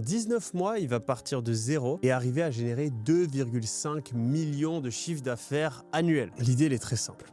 19 mois, il va partir de zéro et arriver à générer 2,5 millions de chiffre d'affaires annuel. L'idée, elle est très simple.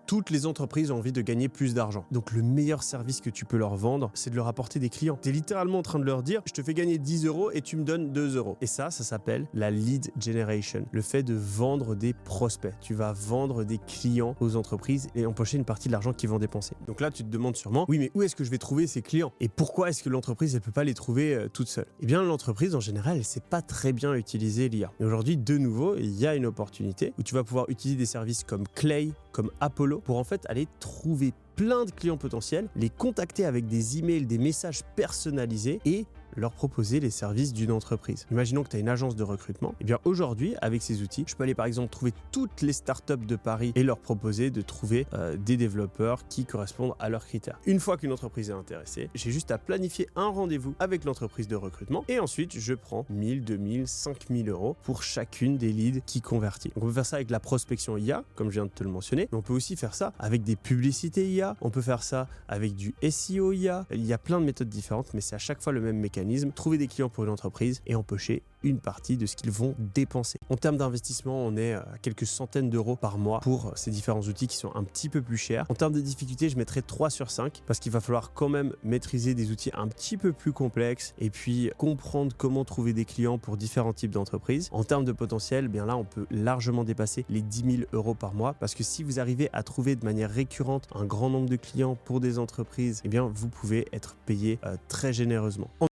Toutes les entreprises ont envie de gagner plus d'argent. Donc le meilleur service que tu peux leur vendre, c'est de leur apporter des clients. Tu es littéralement en train de leur dire, je te fais gagner 10 € et tu me donnes 2 €. Et ça s'appelle la lead generation. Le fait de vendre des prospects. Tu vas vendre des clients aux entreprises et empocher une partie de l'argent qu'ils vont dépenser. Donc là, tu te demandes sûrement, oui, mais où est-ce que je vais trouver ces clients? Et pourquoi est-ce que l'entreprise ne peut pas les trouver toute seule? Eh bien, l'entreprise, en général, elle ne sait pas très bien utiliser l'IA. Et aujourd'hui, de nouveau, il y a une opportunité où tu vas pouvoir utiliser des services comme Clay, comme Apollo, pour en fait aller trouver plein de clients potentiels, les contacter avec des emails, des messages personnalisés et leur proposer les services d'une entreprise. Imaginons que tu as une agence de recrutement. Et bien aujourd'hui, avec ces outils, je peux aller par exemple trouver toutes les startups de Paris et leur proposer de trouver des développeurs qui correspondent à leurs critères. Une fois qu'une entreprise est intéressée, j'ai juste à planifier un rendez-vous avec l'entreprise de recrutement et ensuite je prends 1000, 2000, 5000 € pour chacune des leads qui convertit. Donc on peut faire ça avec la prospection IA, comme je viens de te le mentionner, mais on peut aussi faire ça avec des publicités IA, on peut faire ça avec du SEO IA. Il y a plein de méthodes différentes, mais c'est à chaque fois le même mécanisme. Trouver des clients pour une entreprise et empocher une partie de ce qu'ils vont dépenser. En termes d'investissement, on est à quelques centaines d'euros par mois pour ces différents outils qui sont un petit peu plus chers. En termes de difficulté, je mettrais 3 sur 5 parce qu'il va falloir quand même maîtriser des outils un petit peu plus complexes et puis comprendre comment trouver des clients pour différents types d'entreprises. En termes de potentiel, bien là, on peut largement dépasser les 10 000 € par mois parce que si vous arrivez à trouver de manière récurrente un grand nombre de clients pour des entreprises, eh bien, vous pouvez être payé très généreusement.